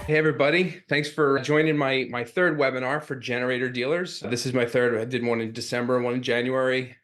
Hey everybody, thanks for joining my third webinar for generator dealers. This is my third. I did one in December, one in January,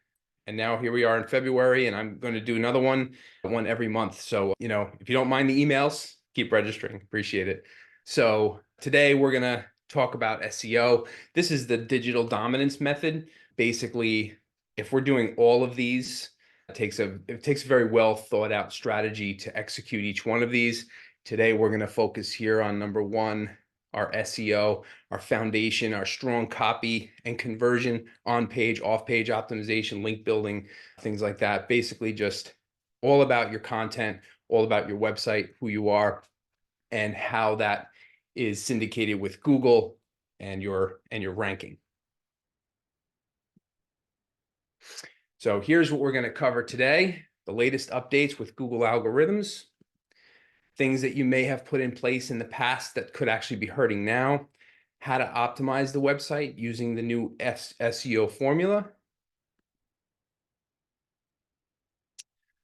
and now here we are in February, and I'm going to do another one every month. So, if you don't mind the emails, keep registering. Appreciate it. So today we're going to talk about SEO. This is the digital dominance method. Basically, if we're doing all of these, it takes a very well thought out strategy to execute each one of these. Today, we're going to focus here on number one, our SEO, our foundation, our strong copy and conversion, on-page, off-page optimization, link building, things like that. Basically, just all about your content, all about your website, who you are, and how that is syndicated with Google and your ranking. So here's what we're going to cover today: the latest updates with Google algorithms, things that you may have put in place in the past that could actually be hurting now, how to optimize the website using the new SEO formula.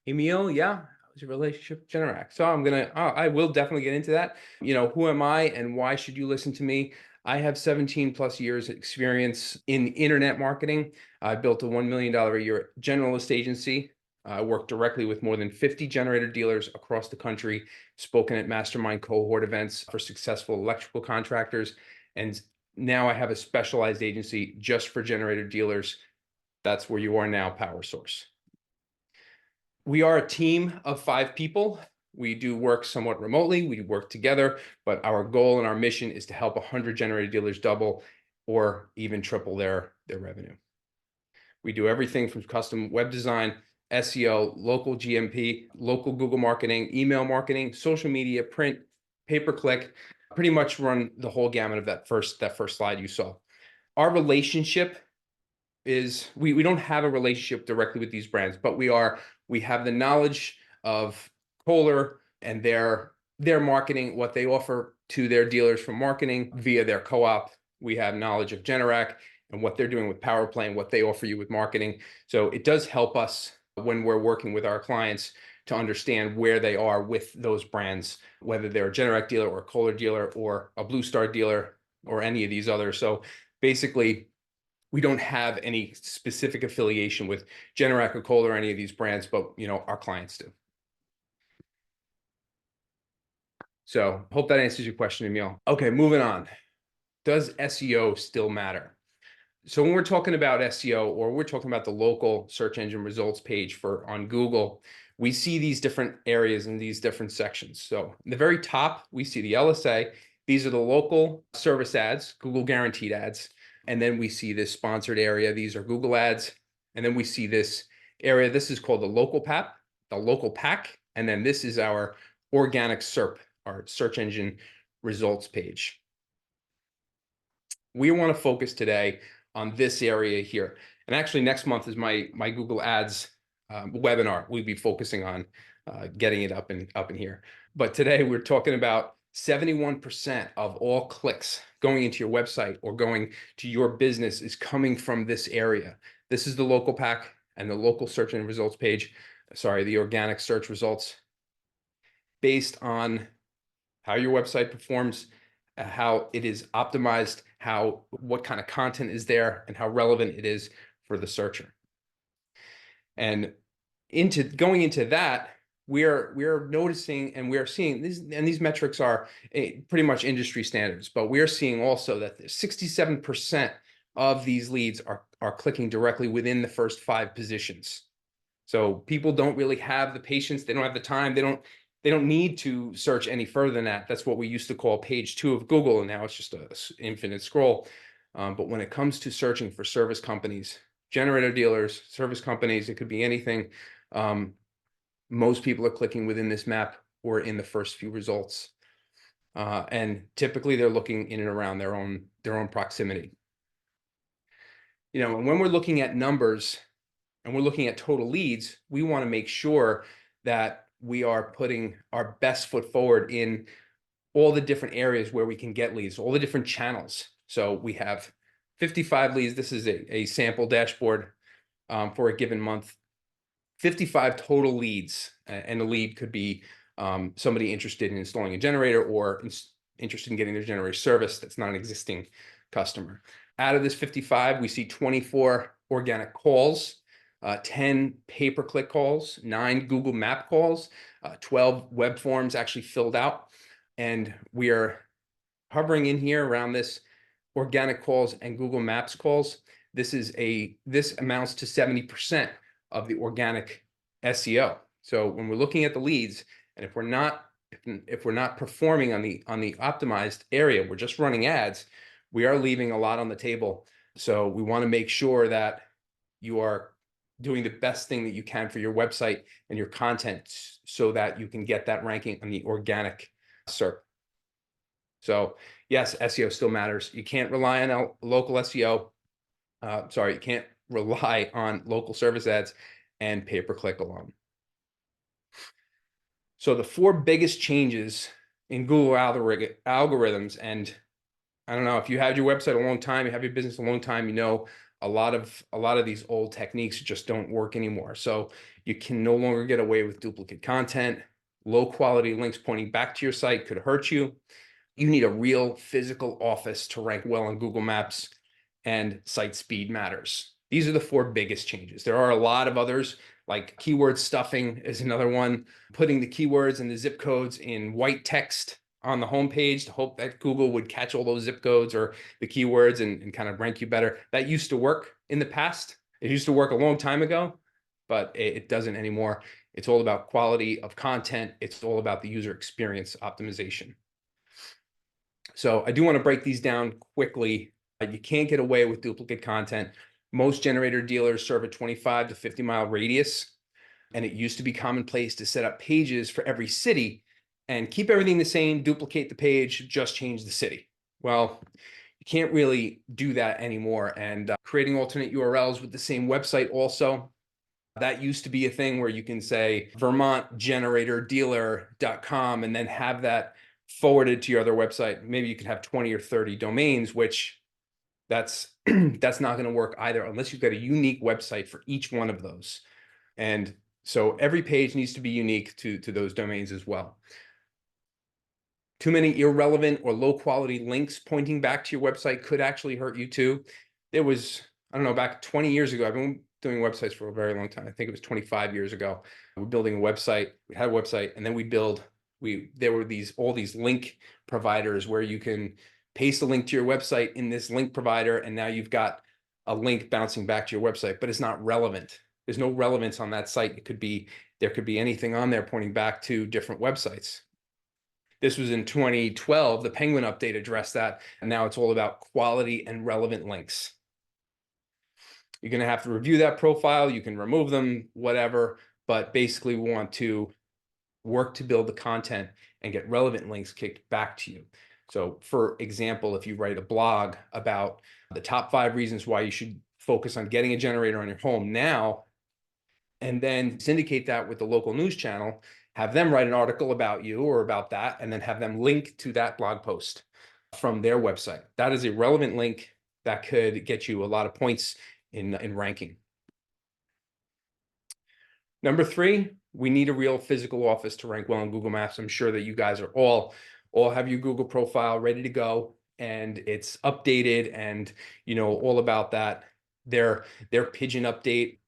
Emil, yeah, how's your relationship with Generac? So I will definitely get into that. Who am I and why should you listen to me? I have 17 plus years experience in internet marketing. I built a $1 million a year generalist agency. I worked directly with more than 50 generator dealers across the country, spoken at mastermind cohort events for successful electrical contractors. And now I have a specialized agency just for generator dealers. That's where you are now, Power Source. We are a team of 5 people. We do work somewhat remotely. We work together, but our goal and our mission is to help 100 generator dealers double or even triple their revenue. We do everything from custom web design, SEO, local GMP, local Google marketing, email marketing, social media, print, pay-per-click, pretty much run the whole gamut of that first slide you saw. Our relationship is we don't have a relationship directly with these brands, but we have the knowledge of Kohler and their marketing, what they offer to their dealers from marketing via their co-op. We have knowledge of Generac and what they're doing with PowerPlay and what they offer you with marketing. So it does help us when we're working with our clients to understand where they are with those brands, whether they're a Generac dealer or a Kohler dealer or a Blue Star dealer or any of these others. So basically, we don't have any specific affiliation with Generac or Kohler or any of these brands, but our clients do. So hope that answers your question, Emil. Okay, moving on. Does SEO still matter? So when we're talking about SEO, or we're talking about the local search engine results page on Google, we see these different areas in these different sections. So in the very top, we see the LSA. These are the local service ads, Google guaranteed ads. And then we see this sponsored area. These are Google ads. And then we see this area. This is called the local pack. And then this is our organic SERP, our search engine results page. We want to focus today on this area here. And actually next month is my Google Ads webinar. We'll be focusing on getting it up in here. But today we're talking about 71% of all clicks going into your website or going to your business is coming from this area. This is the local pack and the local search and results page. Sorry, the organic search results based on how your website performs, how it is optimized, what kind of content is there, and how relevant it is for the searcher. And going into that, we're noticing and we're seeing these, and these metrics are pretty much industry standards, but we're seeing also that 67% of these leads are clicking directly within the first 5 positions. So people don't really have the patience, they don't have the time, they don't need to search any further than that. That's what we used to call page 2 of Google, and now it's just an infinite scroll. But when it comes to searching for service companies, generator dealers, service companies, it could be anything. Most people are clicking within this map or in the first few results. And typically they're looking in and around their own proximity. And when we're looking at numbers and we're looking at total leads, we want to make sure that we are putting our best foot forward in all the different areas where we can get leads, all the different channels. So we have 55 leads. This is a sample dashboard for a given month. 55 total leads, and a lead could be somebody interested in installing a generator or interested in getting their generator service that's not an existing customer. Out of this 55, we see 24 organic calls, 10 pay-per-click calls, 9 Google Map calls, 12 web forms actually filled out. And we are hovering in here around this organic calls and Google Maps calls. This amounts to 70% of the organic SEO. So when we're looking at the leads, and if we're not performing on the optimized area, we're just running ads, we are leaving a lot on the table. So we want to make sure that you are doing the best thing that you can for your website and your content so that you can get that ranking on the organic SERP. So yes, SEO still matters. You can't rely on local SEO. You can't rely on local service ads and pay-per-click alone. So the 4 biggest changes in Google algorithms, and I don't know if you had your website a long time, you have your business a long time, you know, a lot of these old techniques just don't work anymore. So you can no longer get away with duplicate content. Low quality links pointing back to your site could hurt you. You need a real physical office to rank well on Google Maps, and site speed matters. These are the 4 biggest changes. There are a lot of others, like keyword stuffing is another one, putting the keywords and the zip codes in white text on the homepage to hope that Google would catch all those zip codes or the keywords and kind of rank you better. That used to work in the past. It used to work a long time ago, but it doesn't anymore. It's all about quality of content. It's all about the user experience optimization. So I do want to break these down quickly. You can't get away with duplicate content. Most generator dealers serve a 25 to 50 mile radius, and it used to be commonplace to set up pages for every city and keep everything the same, duplicate the page, just change the city. Well, you can't really do that anymore. And creating alternate URLs with the same website also, that used to be a thing where you can say vermontgeneratordealer.com and then have that forwarded to your other website. Maybe you could have 20 or 30 domains, which that's not going to work either unless you've got a unique website for each one of those. And so every page needs to be unique to those domains as well. Too many irrelevant or low quality links pointing back to your website could actually hurt you too. There was, I don't know, back 20 years ago, I've been doing websites for a very long time. I think it was 25 years ago. We're building a website. We had a website, and then there were all these link providers where you can paste a link to your website in this link provider, and now you've got a link bouncing back to your website, but it's not relevant. There's no relevance on that site. There could be anything on there pointing back to different websites. This was in 2012. The Penguin update addressed that, and now it's all about quality and relevant links. You're going to have to review that profile. You can remove them, whatever, but basically we want to work to build the content and get relevant links kicked back to you. So for example, if you write a blog about the top 5 reasons why you should focus on getting a generator on your home now, and then syndicate that with the local news channel, have them write an article about you or about that, and then have them link to that blog post from their website. That is a relevant link that could get you a lot of points in ranking. Number 3, we need a real physical office to rank well on Google Maps. I'm sure that you guys are all have your Google profile ready to go, and it's updated, and you know all about that. Their pigeon update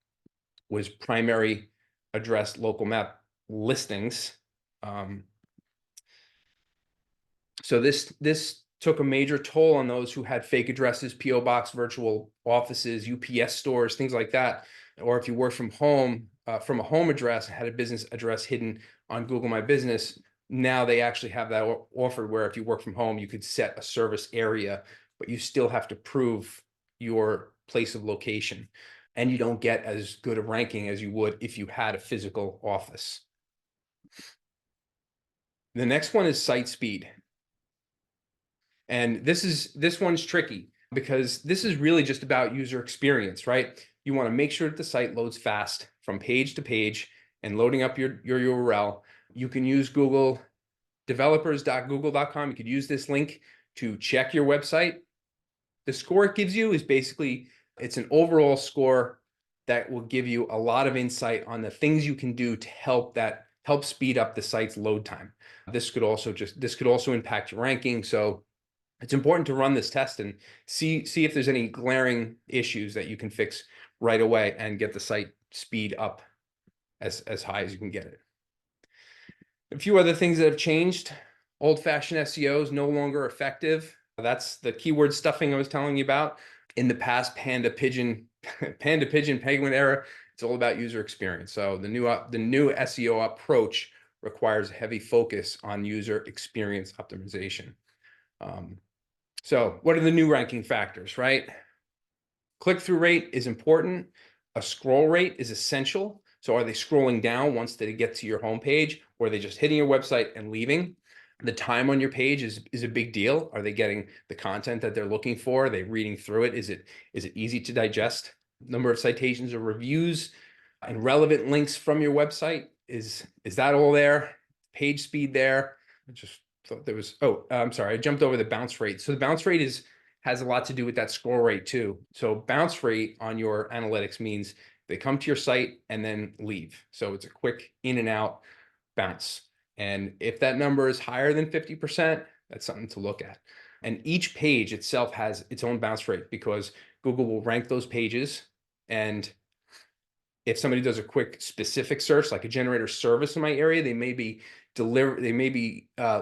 was primary address local map listings. So this took a major toll on those who had fake addresses, PO box, virtual offices, UPS stores, things like that. Or if you work from home, from a home address, had a business address hidden on Google My Business. Now they actually have that offered where if you work from home, you could set a service area, but you still have to prove your place of location. And you don't get as good a ranking as you would if you had a physical office. The next one is site speed. And this one's tricky because this is really just about user experience, right? You want to make sure that the site loads fast from page to page and loading up your URL. You can use Google developers.google.com. You could use this link to check your website. The score it gives you is basically, it's an overall score that will give you a lot of insight on the things you can do to help that help speed up the site's load time. This could also impact your ranking. So it's important to run this test and see if there's any glaring issues that you can fix right away and get the site speed up as high as you can get it. A few other things that have changed. Old-fashioned SEO is no longer effective. That's the keyword stuffing I was telling you about. In the past, panda, pigeon, penguin era, it's all about user experience. So the new SEO approach requires a heavy focus on user experience optimization. So what are the new ranking factors, right? Click-through rate is important. A scroll rate is essential. So are they scrolling down once they get to your homepage, or are they just hitting your website and leaving? The time on your page is a big deal. Are they getting the content that they're looking for? Are they reading through it? Is it easy to digest? Number of citations or reviews and relevant links from your website. Is that all there? Page speed there? I just thought there was, I'm sorry, I jumped over the bounce rate. So the bounce rate has a lot to do with that scroll rate too. So bounce rate on your analytics means they come to your site and then leave. So it's a quick in and out bounce. And if that number is higher than 50%, that's something to look at. And each page itself has its own bounce rate because Google will rank those pages. And if somebody does a quick specific search, like a generator service in my area, they may be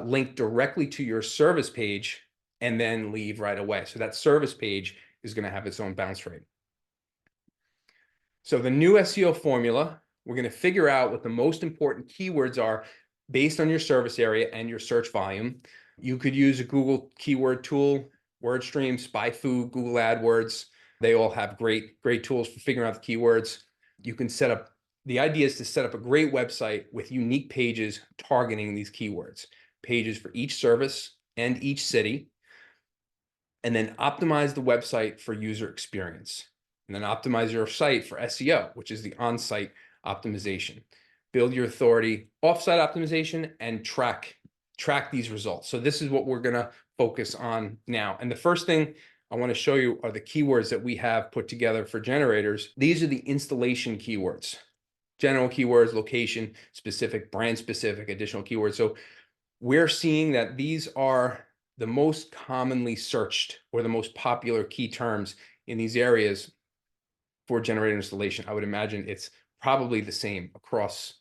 linked directly to your service page and then leave right away. So that service page is going to have its own bounce rate. So the new SEO formula, we're going to figure out what the most important keywords are based on your service area and your search volume. You could use a Google keyword tool, WordStream, SpyFu, Google AdWords. They all have great tools for figuring out the keywords. You can set up, the idea is to set up a great website with unique pages targeting these keywords, pages for each service and each city, and then optimize the website for user experience. And then optimize your site for SEO, which is the on-site optimization. Build your authority, off-site optimization, and track these results. So this is what we're gonna focus on now. And the first thing I wanna show you are the keywords that we have put together for generators. These are the installation keywords. General keywords, location specific, brand specific, additional keywords. So we're seeing that these are the most commonly searched or the most popular key terms in these areas for generator installation. I would imagine it's probably the same across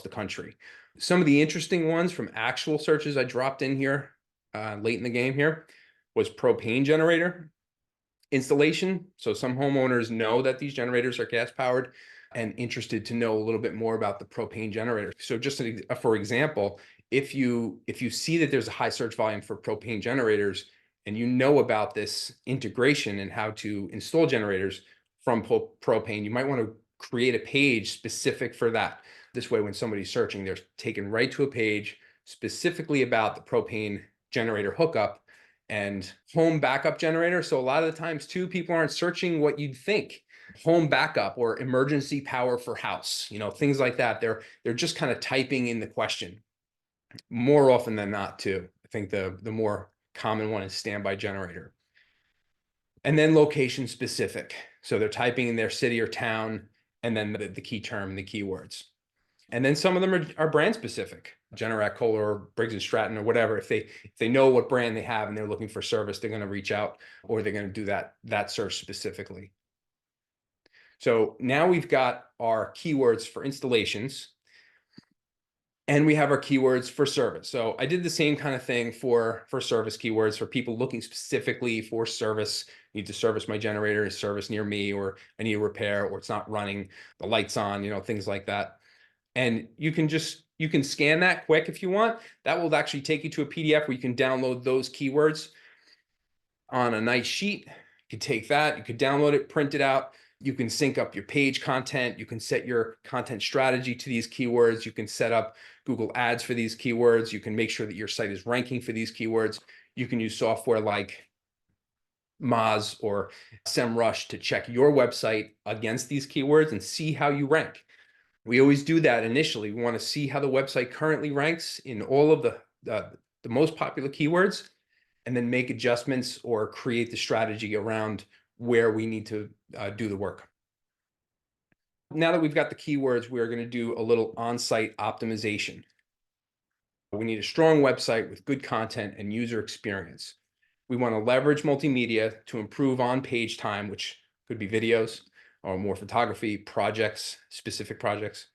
the country. Some of the interesting ones from actual searches I dropped in here late in the game here was propane generator installation. So some homeowners know that these generators are gas powered and interested to know a little bit more about the propane generator. So just for example, if you see that there's a high search volume for propane generators and you know about this integration and how to install generators from propane, you might want to create a page specific for that. This way, when somebody's searching, they're taken right to a page specifically about the propane generator hookup and home backup generator. So a lot of the times too, people aren't searching what you'd think. Home backup or emergency power for house, things like that. They're just kind of typing in the question more often than not too. I think the more common one is standby generator. And then location specific. So they're typing in their city or town and then the key term, the keywords. And then some of them are brand specific. Generac, Kohler, or Briggs and Stratton, or whatever. If they know what brand they have and they're looking for service, they're going to reach out or they're going to do that search specifically. So now we've got our keywords for installations and we have our keywords for service. So I did the same kind of thing for service keywords for people looking specifically for service. Need to service my generator, is service near me, or I need a repair, or it's not running, the light's on, things like that. And you can scan that quick if you want. That will actually take you to a PDF where you can download those keywords on a nice sheet. You could take that, you could download it, print it out. You can sync up your page content. You can set your content strategy to these keywords. You can set up Google Ads for these keywords. You can make sure that your site is ranking for these keywords. You can use software like Moz or SEMrush to check your website against these keywords and see how you rank. We always do that initially. We want to see how the website currently ranks in all of the most popular keywords, and then make adjustments or create the strategy around where we need to do the work. Now that we've got the keywords, we're going to do a little on-site optimization. We need a strong website with good content and user experience. We want to leverage multimedia to improve on-page time, which could be videos or more photography, projects, specific projects,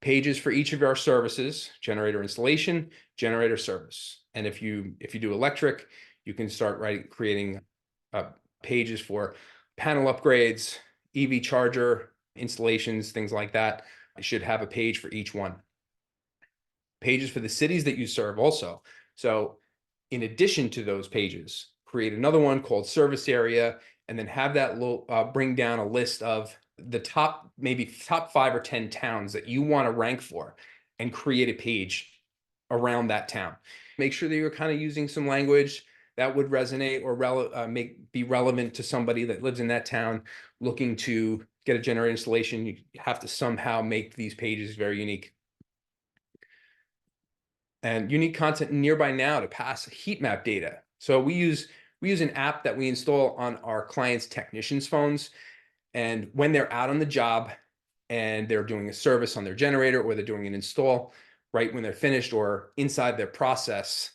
pages for each of our services: generator installation, generator service. And if you do electric, you can start creating pages for panel upgrades, EV charger installations, things like that. You should have a page for each one. Pages for the cities that you serve also. So in addition to those pages, create another one called service area, and then have that bring down a list of the maybe top 5 or 10 towns that you want to rank for, and create a page around that town. Make sure that you're kind of using some language that would resonate or be relevant to somebody that lives in that town looking to get a generator installation. You have to somehow make these pages very unique. And unique content nearby now to pass heat map data. So we use an app that we install on our clients' technicians' phones. And when they're out on the job and they're doing a service on their generator, or they're doing an install, right when they're finished or inside their process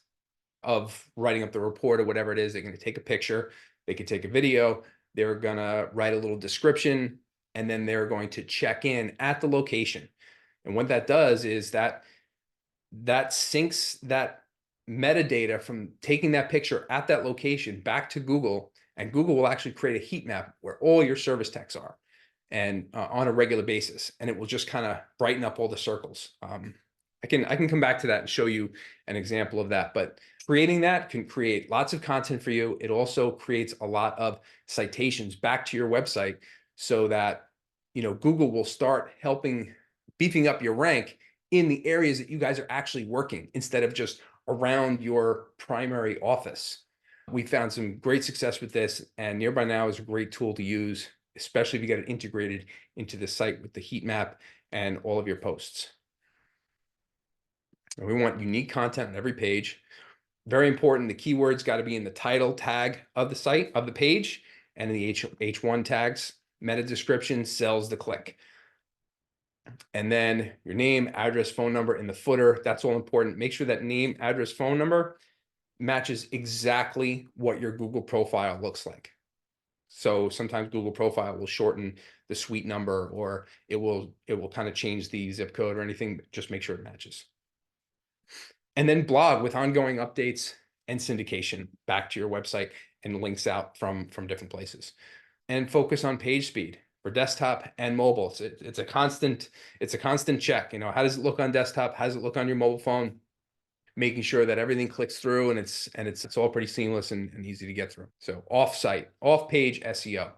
of writing up the report or whatever it is, they're going to take a picture, they could take a video, they're going to write a little description, and then they're going to check in at the location. And what that does is that syncs that metadata from taking that picture at that location back to Google, and Google will actually create a heat map where all your service techs are, and on a regular basis, and it will just kind of brighten up all the circles. I can come back to that and show you an example of that, but creating that can create lots of content for you. It also creates a lot of citations back to your website, so that Google will start beefing up your rank in the areas that you guys are actually working, instead of just around your primary office. We found some great success with this, and Nearby Now is a great tool to use, especially if you get it integrated into the site with the heat map and all of your posts. And we want unique content on every page. Very important, the keywords got to be in the title tag of the site, of the page, and in the H1 tags. Meta description sells the click. And then your name, address, phone number in the footer. That's all important. Make sure that name, address, phone number matches exactly what your Google profile looks like. So sometimes Google profile will shorten the suite number, or it will kind of change the zip code or anything. Just make sure it matches. And then blog with ongoing updates and syndication back to your website and links out from different places. And focus on page speed for desktop and mobile. It's a constant check. How does it look on desktop? How does it look on your mobile phone? Making sure that everything clicks through and it's all pretty seamless and easy to get through. So off-page SEO.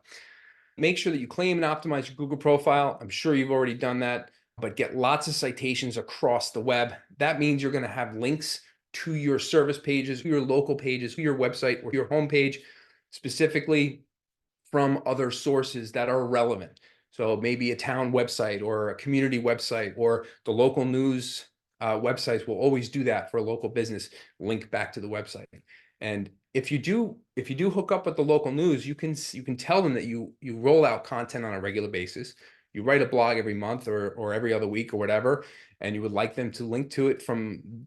Make sure that you claim and optimize your Google profile. I'm sure you've already done that, but get lots of citations across the web. That means you're going to have links to your service pages, your local pages, your website, or your homepage, specifically from other sources that are relevant. So maybe a town website or a community website, or the local news websites will always do that for a local business, link back to the website. And if you do hook up with the local news, you can tell them that you roll out content on a regular basis. You write a blog every month or every other week or whatever, and you would like them to link to it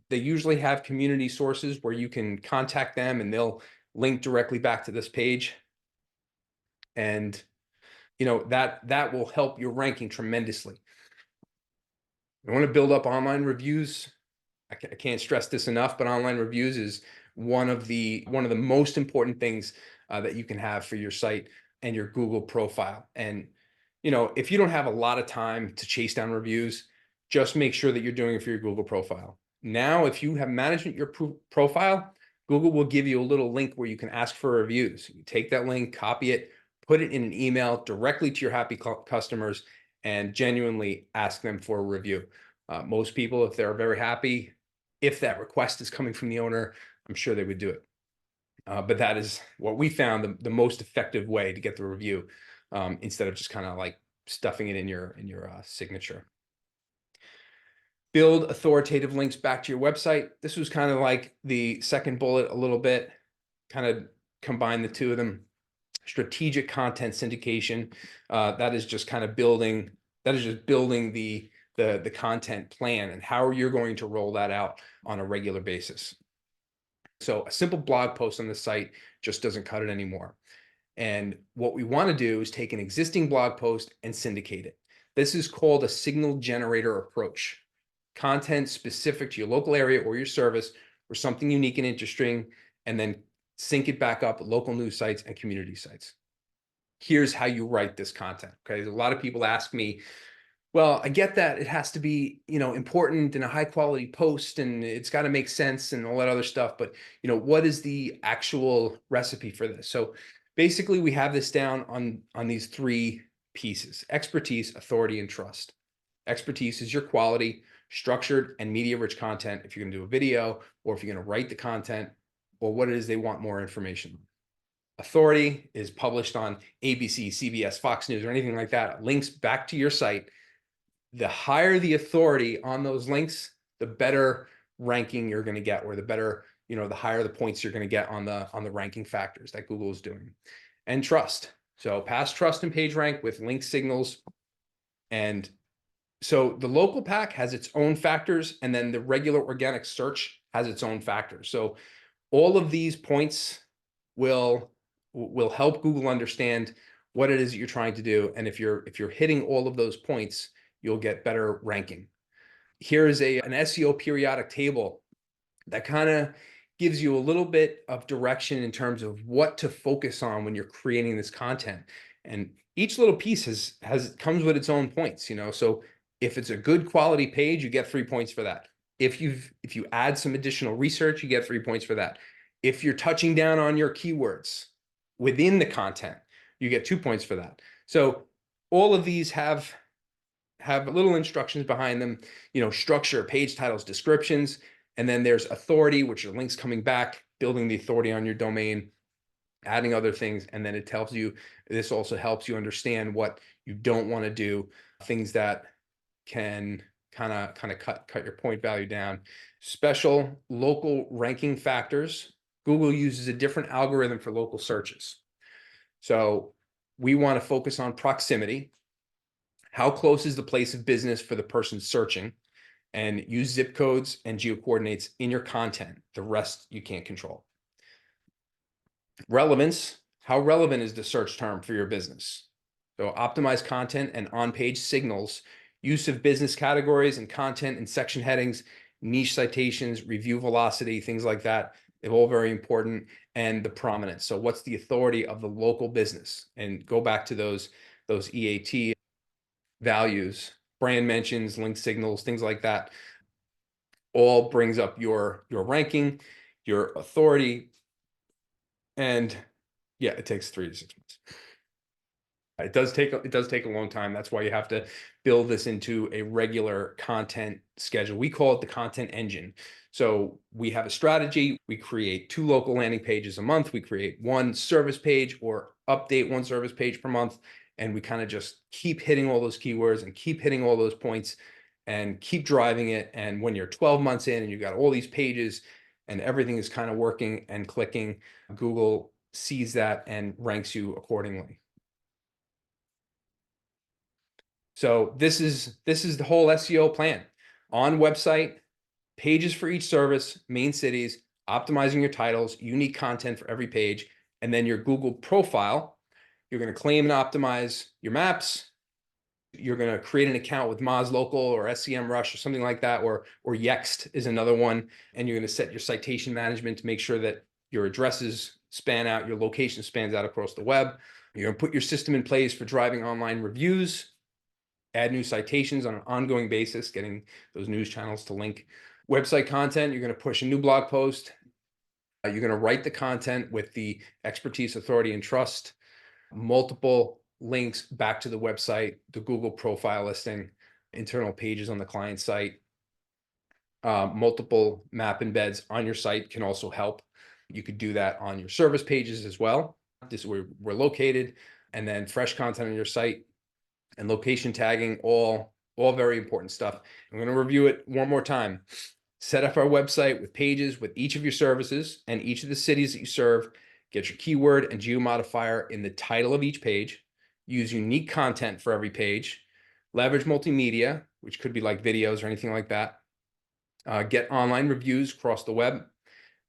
they usually have community sources where you can contact them and they'll link directly back to this page. And that will help your ranking tremendously. You want to build up online reviews. I can't stress this enough, but online reviews is one of the most important things that you can have for your site and your Google profile. And if you don't have a lot of time to chase down reviews, just make sure that you're doing it for your Google profile. Now, if you have management your profile, Google will give you a little link where you can ask for reviews. You take that link, copy it, put it in an email directly to your happy customers, and genuinely ask them for a review. Most people, if they're very happy, if that request is coming from the owner, I'm sure they would do it. But that is what we found the most effective way to get the review, instead of just kind of like stuffing it in your signature. Build authoritative links back to your website. This was kind of like the second bullet a little bit, kind of combine the two of them. Strategic content syndication. That is just kind of building That is just building the content plan and how you're going to roll that out on a regular basis. So a simple blog post on the site just doesn't cut it anymore. And what we want to do is take an existing blog post and syndicate it. This is called a signal generator approach. Content specific to your local area or your service, or something unique and interesting, and then sync it back up with local news sites and community sites. Here's how you write this content. Okay. A lot of people ask me, well, I get that it has to be, important and a high quality post and it's got to make sense and all that other stuff. But, what is the actual recipe for this? So basically we have this down on these three pieces: expertise, authority, and trust. Expertise is your quality, structured, and media rich content. If you're going to do a video, or if you're going to write the content, or what it is they want more information on. Authority is published on ABC, CBS, Fox News, or anything like that. Links back to your site. The higher the authority on those links, the better ranking you're going to get, or the better, the higher the points you're going to get on the ranking factors that Google is doing. And trust. So pass trust and page rank with link signals. And so the local pack has its own factors, and then the regular organic search has its own factors. So all of these points will help Google understand what it is that you're trying to do. And if you're hitting all of those points, you'll get better ranking. Here is an SEO periodic table that kind of gives you a little bit of direction in terms of what to focus on when you're creating this content. And each little piece comes with its own points, So if it's a good quality page, you get 3 points for that. If you add some additional research, you get 3 points for that. If you're touching down on your keywords within the content, you get 2 points for that. So all of these have little instructions behind them, structure, page titles, descriptions, and then there's authority, which are links coming back, building the authority on your domain, adding other things. And then it tells you, this also helps you understand what you don't want to do, things that can kind of cut your point value down. Special local ranking factors. Google uses a different algorithm for local searches. So we want to focus on proximity. How close is the place of business for the person searching? And use zip codes and geocoordinates in your content. The rest you can't control. Relevance. How relevant is the search term for your business? So optimize content and on-page signals, use of business categories and content and section headings, niche citations, review velocity, things like that. They're all very important. And the prominence. So what's the authority of the local business? And go back to those EAT values, brand mentions, link signals, things like that. All brings up your ranking, your authority. And yeah, it takes 3 to 6 months. It does take a long time. That's why you have to build this into a regular content schedule. We call it the content engine. So we have a strategy. We create 2 local landing pages a month. We create 1 service page, or update 1 service page per month. And we kind of just keep hitting all those keywords and keep hitting all those points and keep driving it. And when you're 12 months in and you've got all these pages and everything is kind of working and clicking, Google sees that and ranks you accordingly. So this is the whole SEO plan. On website, pages for each service, main cities, optimizing your titles, unique content for every page, and then your Google profile. You're going to claim and optimize your maps. You're going to create an account with Moz Local or SEMrush or something like that, or Yext is another one. And you're going to set your citation management to make sure that your addresses span out, your location spans out across the web. You're going to put your system in place for driving online reviews, add new citations on an ongoing basis, getting those news channels to link. Website content, you're going to push a new blog post. You're going to write the content with the expertise, authority, and trust. Multiple links back to the website, the Google profile listing, internal pages on the client site. Multiple map embeds on your site can also help. You could do that on your service pages as well. This is where we're located, and then fresh content on your site and location tagging, all very important stuff. I'm going to review it one more time. Set up our website with pages with each of your services and each of the cities that you serve. Get your keyword and geomodifier in the title of each page. Use unique content for every page. leverage multimedia, which could be like videos or anything like that. Get online reviews across the web,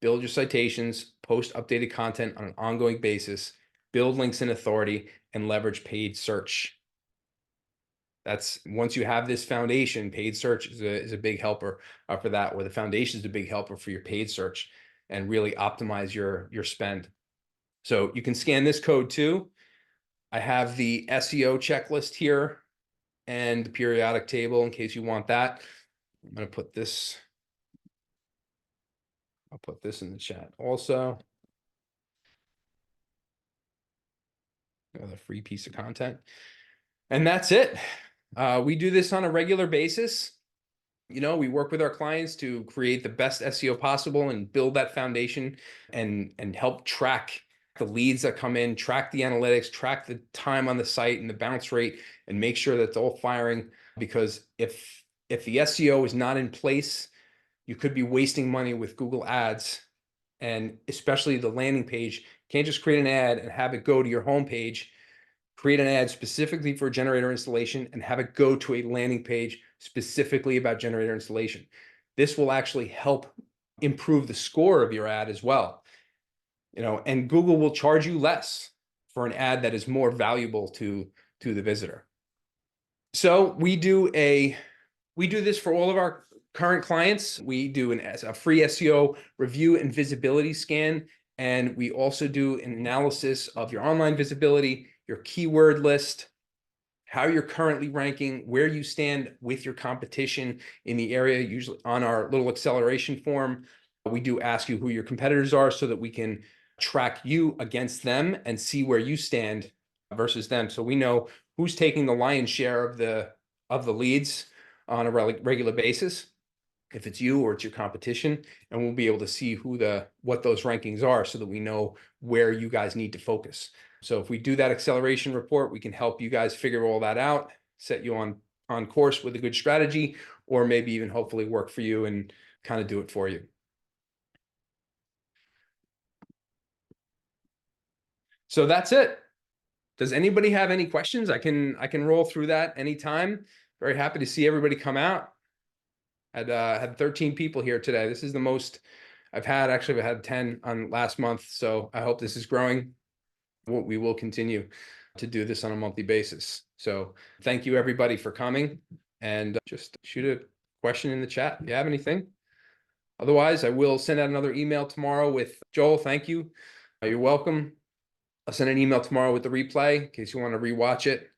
build your citations, post updated content on an ongoing basis, build links and authority, and leverage paid search. That's once you have this foundation, paid search is a big helper for that, or the foundation is a big helper for your paid search and really optimize your spend. So you can scan this code too. I have the SEO checklist here and the periodic table in case you want that. I'm going to put this. I'll put this in the chat also. Another free piece of content. And that's it. We do this on a regular basis. We work with our clients to create the best SEO possible and build that foundation and help track the leads that come in, track the analytics, track the time on the site and the bounce rate, and make sure that it's all firing. Because if the SEO is not in place, you could be wasting money with Google Ads, and especially the landing page. You can't just create an ad and have it go to your homepage. Create an ad specifically for generator installation and have it go to a landing page specifically about generator installation. This will actually help improve the score of your ad as well. And Google will charge you less for an ad that is more valuable to the visitor. So we do this for all of our current clients. We do a free SEO review and visibility scan, and we also do an analysis of your online visibility, your keyword list, how you're currently ranking, where you stand with your competition in the area. Usually on our little acceleration form, we do ask you who your competitors are so that we can track you against them and see where you stand versus them. So we know who's taking the lion's share of the leads on a regular basis, if it's you or it's your competition, and we'll be able to see what those rankings are so that we know where you guys need to focus. So if we do that acceleration report, we can help you guys figure all that out, set you on course with a good strategy, or maybe even hopefully work for you and kind of do it for you. So that's it. Does anybody have any questions? I can roll through that anytime. Very happy to see everybody come out. Had 13 people here today. This is the most I've had. Actually, I had 10 on last month. So I hope this is growing. We will continue to do this on a monthly basis. So thank you everybody for coming, and just shoot a question in the chat if you have anything. Otherwise, I will send out another email tomorrow with Joel. Thank you. You're welcome. I'll send an email tomorrow with the replay in case you want to rewatch it.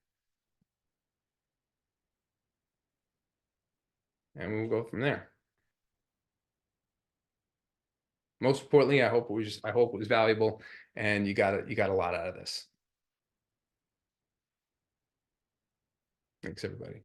And we'll go from there. Most importantly, I hope it was valuable and you got a lot out of this. Thanks, everybody.